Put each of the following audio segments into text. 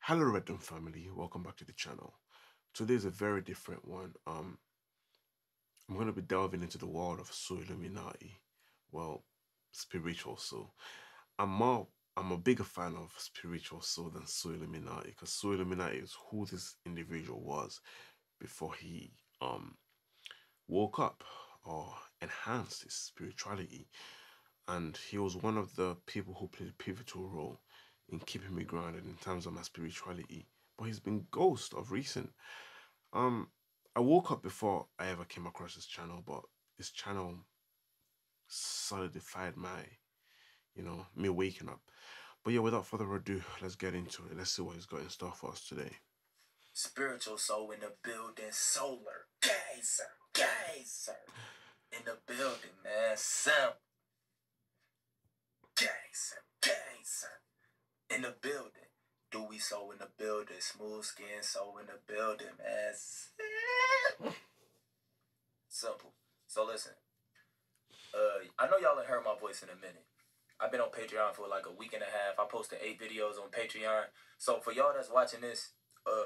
Hello RDM family, welcome back to the channel. Today is a very different one. I'm going to be delving into the world of soul Illuminati, well, spiritual soul. I'm more I'm a bigger fan of spiritual soul than soul Illuminati, because soul Illuminati is who this individual was before he woke up or enhanced his spirituality, and he was one of the people who played a pivotal role in keeping me grounded in terms of my spirituality. But he's been ghost of recent. Um, I woke up before I ever came across this channel, but this channel solidified me waking up. But yeah, without further ado, let's get into it. Let's see what he's got in store for us today. Spiritual soul in the building, solar geyser in the building, man. Sound geyser in the building. Dewy soul in the building, smooth skin soul in the building, man. Simple. So listen, I know y'all have heard my voice in a minute. I've been on Patreon for like a week and a half. I posted 8 videos on Patreon. So for y'all that's watching this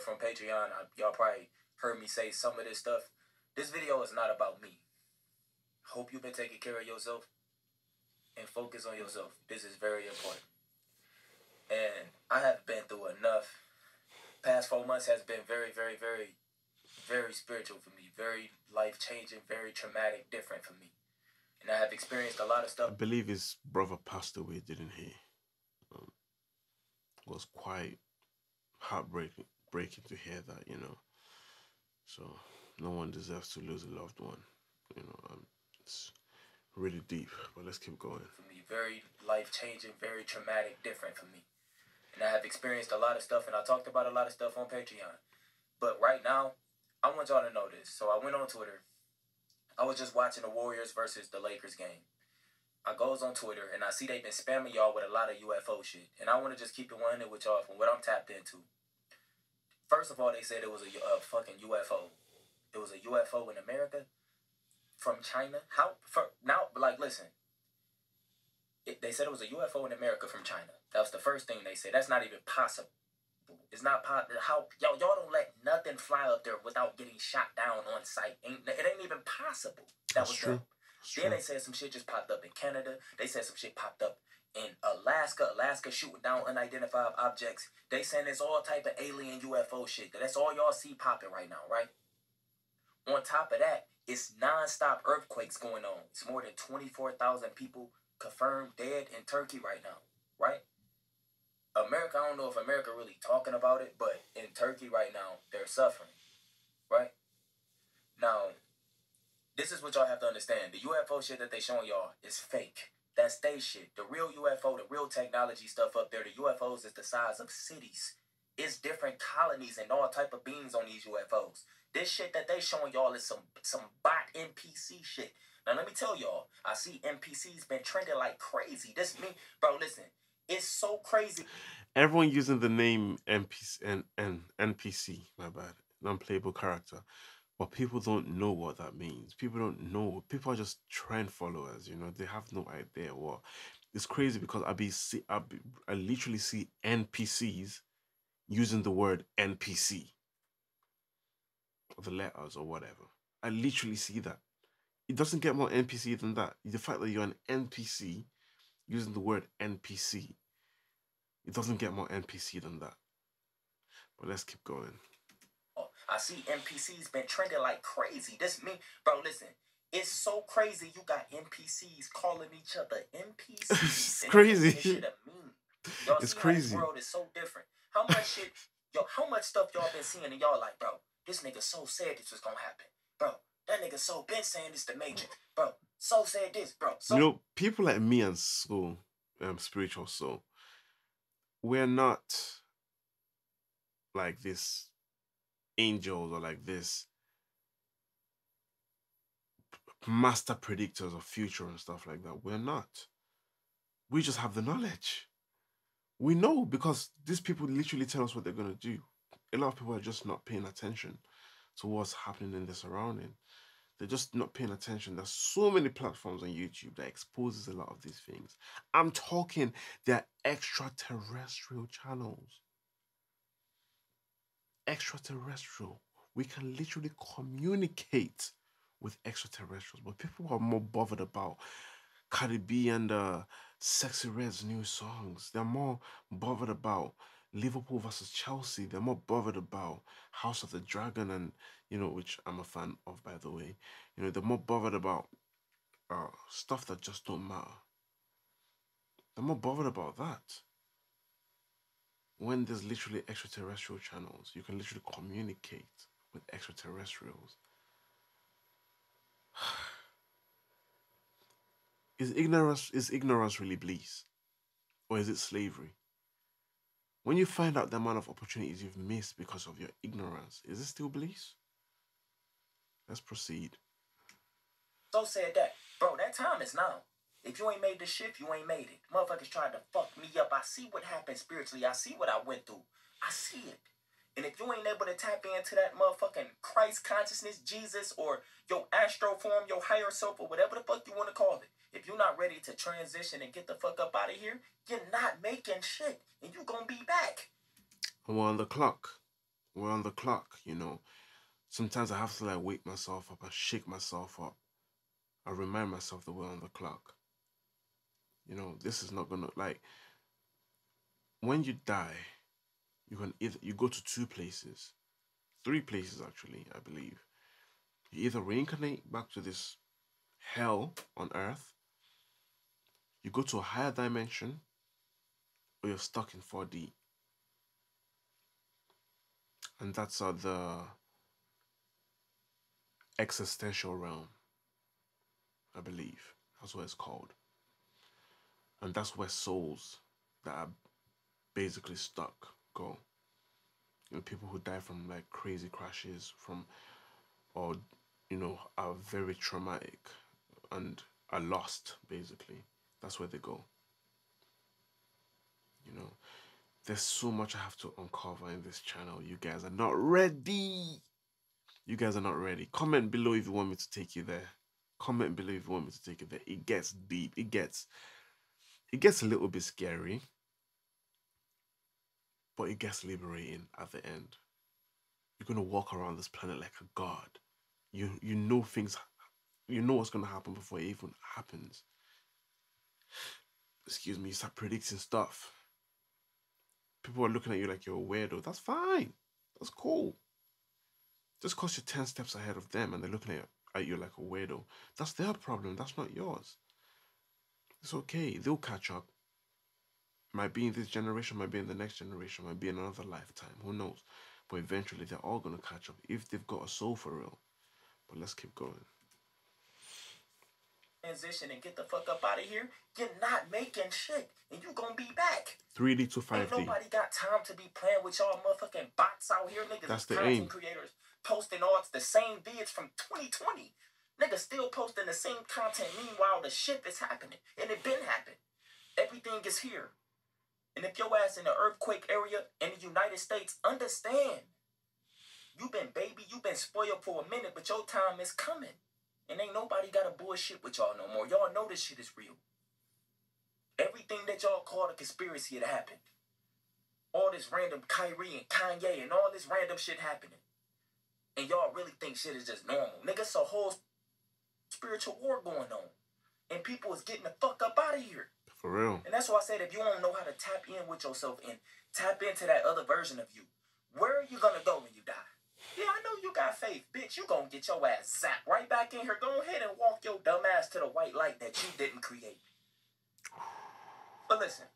from Patreon, y'all probably heard me say some of this stuff. This video is not about me. Hope you've been taking care of yourself and focus on yourself. This is very important. And I have been through enough. Past 4 months has been very, very, very, very spiritual for me. Very life-changing, very traumatic, different for me. And I have experienced a lot of stuff. I believe his brother passed away, didn't he? It was quite breaking to hear that. So no one deserves to lose a loved one. It's really deep, but let's keep going. For me, very life-changing, very traumatic, different for me. And I have experienced a lot of stuff, and I talked about a lot of stuff on Patreon. But right now, I want y'all to know this. So I went on Twitter. I was just watching the Warriors versus the Lakers game. I goes on Twitter, and I see they've been spamming y'all with a lot of UFO shit. And I want to just keep it 100 with y'all from what I'm tapped into. First of all, they said it was a fucking UFO. It was a UFO in America from China. Listen. They said it was a UFO in America from China. That was the first thing they said. That's not even possible. It's not possible. Y'all don't let nothing fly up there without getting shot down on site. It ain't even possible. That was true. Then they said some shit just popped up in Canada. They said some shit popped up in Alaska. Alaska shooting down unidentified objects. They saying it's all type of alien UFO shit. That's all y'all see popping right now, right? On top of that, it's non-stop earthquakes going on. It's more than 24,000 people confirmed dead in Turkey right now, right? America, I don't know if America really talking about it, but in Turkey right now, they're suffering, right? Now, this is what y'all have to understand. The UFO shit that they showing y'all is fake. That's they shit. The real UFO, the real technology stuff up there, the UFOs is the size of cities. It's different colonies and all type of beings on these UFOs. This shit that they showing y'all is some bot NPC shit. Now, let me tell y'all, I see NPCs been trending like crazy. This me, bro, listen, it's so crazy. Everyone using the name NPC, my bad, non-playable character. But people don't know what that means. People don't know. People are just trend followers, They have no idea what. It's crazy because I literally see NPCs using the word NPC. Or the letters or whatever. I literally see that. It doesn't get more NPC than that. The fact that you're an NPC using the word NPC, it doesn't get more NPC than that. But let's keep going. I see NPCs been trending like crazy. This me, bro, listen. It's so crazy you got NPCs calling each other NPCs. It's crazy. It's crazy. This world is so different. How much shit, how much stuff y'all been seeing and y'all like, bro, this nigga so said this was gonna happen. Bro, that nigga so been saying this the major. Bro, so said this, bro. So people like me and soul, spiritual soul, we're not like this angels or like this master predictors of future and stuff like that. We're not. We just have the knowledge. We know because these people literally tell us what they're going to do. A lot of people are just not paying attention to what's happening in their surrounding. They're just not paying attention. There's so many platforms on YouTube that exposes a lot of these things. I'm talking, they're extraterrestrial channels. extraterrestrial. We can literally communicate with extraterrestrials, but people are more bothered about Cardi B and Sexy Red's new songs. They're more bothered about Liverpool versus Chelsea. They're more bothered about House of the Dragon and, which I'm a fan of, by the way. They're more bothered about stuff that just don't matter. They're more bothered about that. When there's literally extraterrestrial channels, you can literally communicate with extraterrestrials. Is ignorance really bliss? Or is it slavery? When you find out the amount of opportunities you've missed because of your ignorance, is it still bliss? Let's proceed. So said that. Bro, that time is now. If you ain't made the shift, you ain't made it. Motherfuckers tried to fuck me up. I see what happened spiritually. I see what I went through. I see it. And if you ain't able to tap into that motherfucking Christ consciousness, Jesus, or your astro form, your higher self, or whatever the fuck you want to call it, if you're not ready to transition and get the fuck up out of here, you're not making shit. And you gonna be back. We're on the clock. We're on the clock, Sometimes I have to wake myself up and shake myself up. I remind myself that we're on the clock. This is not gonna, when you die, you go to 2 places, 3 places actually, I believe. You either reincarnate back to this hell on earth, you go to a higher dimension, or you're stuck in 4D. And that's the existential realm, I believe. That's what it's called. And that's where souls that are basically stuck go. People who die from crazy crashes, or are very traumatic and are lost, basically. That's where they go. There's so much I have to uncover in this channel. You guys are not ready. You guys are not ready. Comment below if you want me to take you there. Comment below if you want me to take you there. It gets deep. It gets a little bit scary, but it gets liberating at the end. You're gonna walk around this planet like a god. You know things. You know what's gonna happen before it even happens. Excuse me. You start predicting stuff. People are looking at you like you're a weirdo. That's fine. That's cool. Just because you're 10 steps ahead of them and they're looking at you like a weirdo, that's their problem. That's not yours. It's okay. They'll catch up. Might be in this generation, might be in the next generation, might be in another lifetime. Who knows? But eventually they're all going to catch up if they've got a soul for real. But let's keep going. Transition and get the fuck up out of here, you're not making shit. And you gonna be back. 3D to 5D. Ain't nobody got time to be playing with y'all motherfucking bots out here. Niggas, that's the content aim. Creators posting all the same vids from 2020. Niggas still posting the same content. Meanwhile, the shit is happening. And it been happening. Everything is here. And if your ass in the earthquake area in the United States, understand. You been spoiled for a minute, but your time is coming. And ain't nobody got a bullshit with y'all no more. Y'all know this shit is real. Everything that y'all call a conspiracy, it happened. All this random Kyrie and Kanye and all this random shit happening. And y'all really think shit is just normal. Nigga, it's a whole spiritual war going on. And people is getting the fuck up out of here. For real. And that's why I said if you don't know how to tap in with yourself and tap into that other version of you, where are you gonna go when you die? Yeah, I know you got faith, bitch. You gonna get your ass zapped right back in here. Go ahead and walk your dumb ass to the white light that you didn't create. But listen,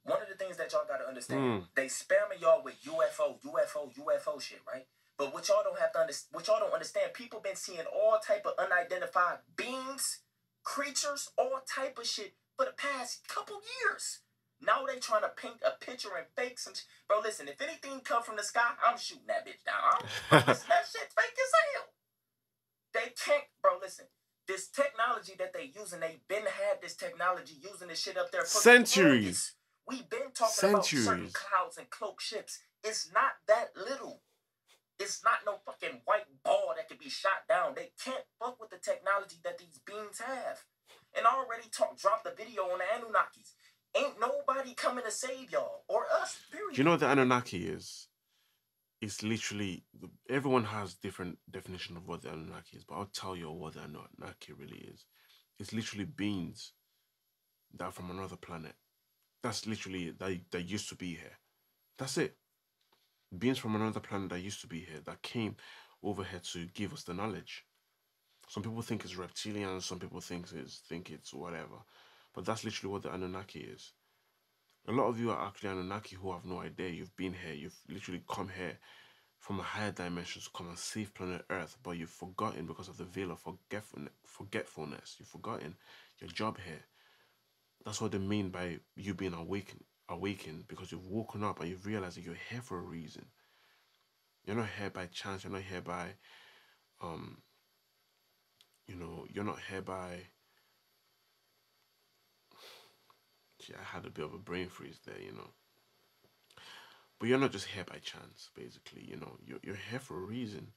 one of the things that y'all gotta understand, they spamming y'all with UFO shit, right? But what y'all don't understand, people been seeing all type of unidentified beings, creatures, all type of shit for the past couple years. Now they trying to paint a picture and fake some shit. Bro, listen, if anything come from the sky, I'm shooting that bitch down. Listen, that shit fake as hell. They can't, bro, listen. This technology that they using, they been had this technology using this shit up there for centuries. We've been talking about certain clouds and cloak ships. It's not that little. It's not no fucking white ball that can be shot down. They can't fuck with the technology that these beings have. And I already dropped the video on the Anunnakis. Ain't nobody coming to save y'all or us, period. Do you know what the Anunnaki is? it's literally everyone has different definition of what the Anunnaki is, but I'll tell you what the Anunnaki really is. It's literally beings that are from another planet. That's literally that used to be here. That's it. Beings from another planet that used to be here that came over here to give us the knowledge. Some people think it's reptilians, some people think it's whatever. But that's literally what the Anunnaki is. A lot of you are actually Anunnaki who have no idea. You've been here, you've literally come here from a higher dimension to come and save planet Earth, but you've forgotten because of the veil of forgetfulness. You've forgotten your job here. That's what they mean by you being awakened, because you've woken up and you've realized that you're here for a reason. You're not here by chance. You're not here by, um, you're not here by. Gee, I had a bit of a brain freeze there. But you're not just here by chance, basically. You're here for a reason.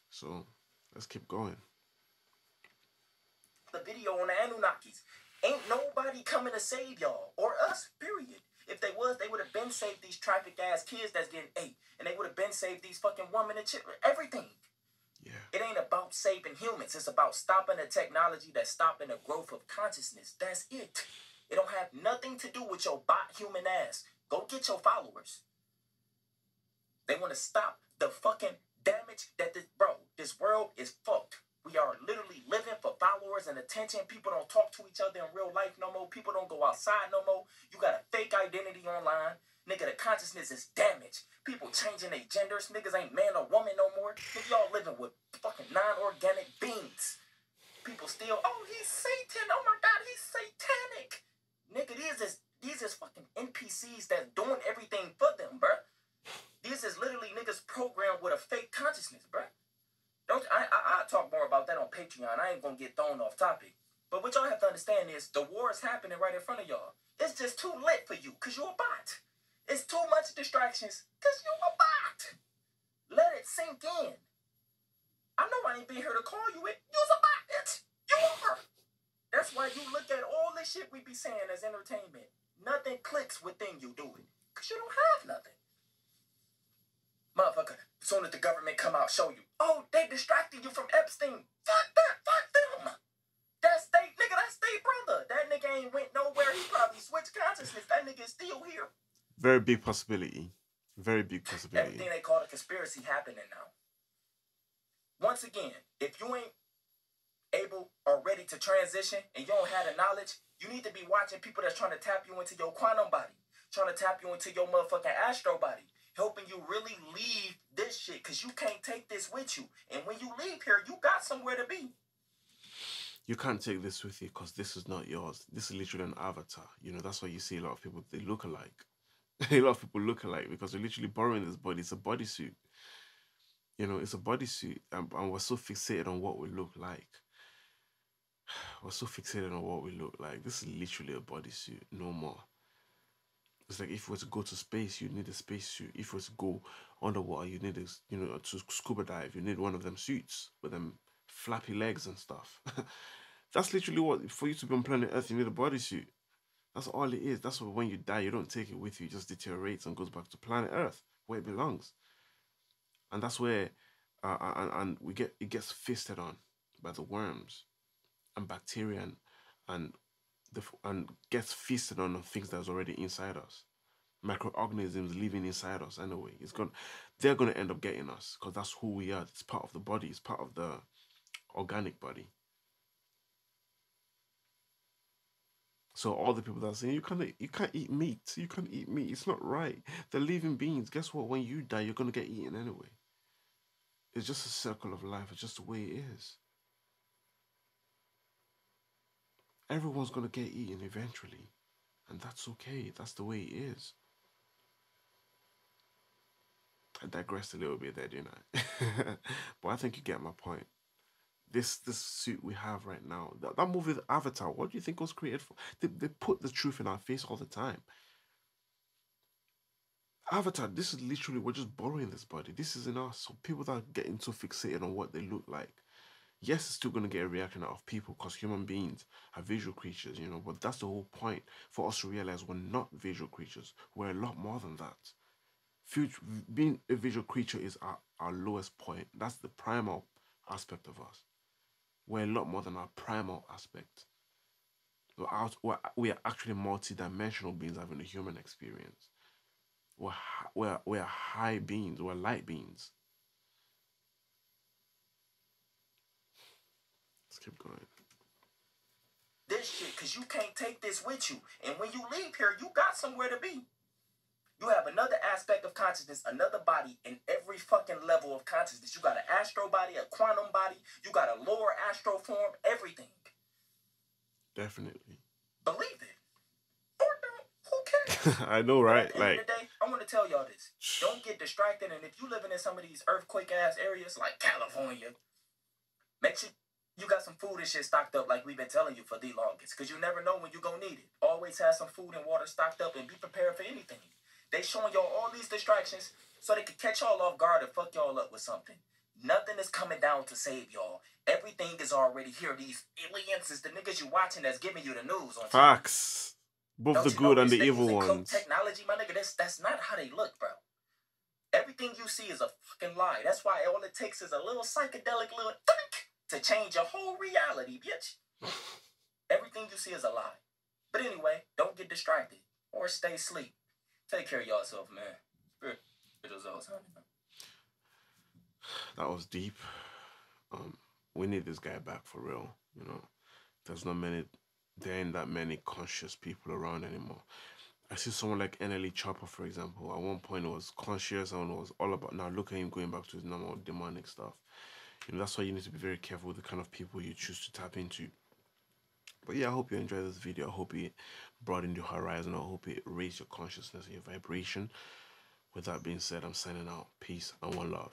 So let's keep going. The video on the Anunnakis. Ain't nobody coming to save y'all or us, period. If they was, they would have been saved these traffic ass kids that's getting ate, and they would have been saved these fucking women and children, everything. Yeah. It ain't about saving humans. It's about stopping the technology that's stopping the growth of consciousness. That's it. It don't have nothing to do with your bot human ass. Go get your followers. They want to stop the fucking damage that this world is fucked. We are literally living for followers and attention. People don't talk to each other in real life no more. People don't go outside no more. You got a fake identity online. Nigga, the consciousness is damaged. People changing their genders. Niggas ain't man or woman no more. Nigga, y'all living with fucking non-organic beings. People still, oh, he's Satan. Oh my God, he's satanic. Nigga, these is fucking NPCs that's doing everything for them, bruh. These is literally niggas programmed with a fake consciousness, bruh. I'll talk more about that on Patreon. I ain't gonna get thrown off topic. But what y'all have to understand is the war is happening right in front of y'all. It's just too lit for you because you're a bot. It's too much distractions because you're a bot. Let it sink in. I know I ain't been here to call you it. You's a bot, bitch. You are. That's why you look at all this shit we be saying as entertainment. Nothing clicks within you, do it. Because you don't have nothing. Motherfucker, as soon as the government come out, show you. Oh, they distracted you from Epstein. Fuck that. Fuck them. That's they brother. That nigga ain't went nowhere. He probably switched consciousness. That nigga is still here. Very big possibility. Very big possibility. Everything they call a conspiracy happening now. Once again, if you ain't able or ready to transition and you don't have the knowledge, you need to be watching people that's trying to tap you into your quantum body, trying to tap you into your motherfucking astro body, helping you really leave this shit, because you can't take this with you. And when you leave here, you got somewhere to be. You can't take this with you because this is not yours. This is literally an avatar. That's why you see a lot of people, they look alike. A lot of people look alike because they're literally borrowing this body. It's a bodysuit. It's a bodysuit. And we're so fixated on what we look like. We're so fixated on what we look like. This is literally a bodysuit, no more. It's like if you were to go to space, you need a spacesuit. If you were to go underwater, you need to scuba dive, you need one of them suits with them flappy legs and stuff. That's literally what, for you to be on planet Earth, you need a bodysuit. That's all it is. That's why when you die, you don't take it with you. It just deteriorates and goes back to planet Earth, where it belongs. And that's where, it gets feasted on by the worms and bacteria and gets feasted on things that's already inside us. Microorganisms living inside us anyway. They're gonna end up getting us because that's who we are. It's part of the body. It's part of the organic body. So all the people that are saying you can't eat meat, it's not right. They're living beings. Guess what? When you die, you're gonna get eaten anyway. It's just a circle of life. It's just the way it is. Everyone's gonna get eaten eventually, and that's okay. That's the way it is. I digressed a little bit there, didn't I? But I think you get my point. This suit we have right now, that movie Avatar, what do you think was created for? They put the truth in our face all the time. Avatar, this is literally, we're just borrowing this body. This isn't us. So people that are getting so fixated on what they look like, yes, it's still going to get a reaction out of people because human beings are visual creatures, but that's the whole point, for us to realize we're not visual creatures. We're a lot more than that. future, being a visual creature is our lowest point. That's the primal aspect of us. We're a lot more than our primal aspect. We are actually multi-dimensional beings having a human experience. We're high beings. We're light beings. Let's keep going. This shit, because you can't take this with you. And when you leave here, you got somewhere to be. You have another aspect of consciousness, another body in every fucking level of consciousness. You got an astro body, a quantum body, you got a lower astro form, everything. Definitely. Believe it. Or don't. Who cares? I know, right? At the end of the day, I want to tell y'all this. Don't get distracted, and if you living in some of these earthquake-ass areas like California, make sure you got some food and shit stocked up like we've been telling you for the longest, because you never know when you're going to need it. Always have some food and water stocked up and be prepared for anything. They showing y'all all these distractions so they can catch y'all off guard and fuck y'all up with something. Nothing is coming down to save y'all. Everything is already here. These aliens is the niggas you watching that's giving you the news on TV. Facts. Both Don't the you know good and this? the They evil using cloak ones. technology, my nigga. That's not how they look, bro. Everything you see is a fucking lie. That's why all it takes is a little psychedelic little thunk to change your whole reality, bitch. Everything you see is a lie. But anyway, don't get distracted or stay asleep. Take care of yourself, man. That was deep. We need this guy back for real. You know, there ain't that many conscious people around anymore. I see someone like NLE Chopper, for example. At one point, it was conscious and it was all about. Now look at him going back to his normal demonic stuff. You know, that's why you need to be very careful with the kind of people you choose to tap into. But yeah, I hope you enjoyed this video. I hope it broadened your horizon. I hope it raised your consciousness and your vibration. With that being said, I'm signing out. Peace and one love.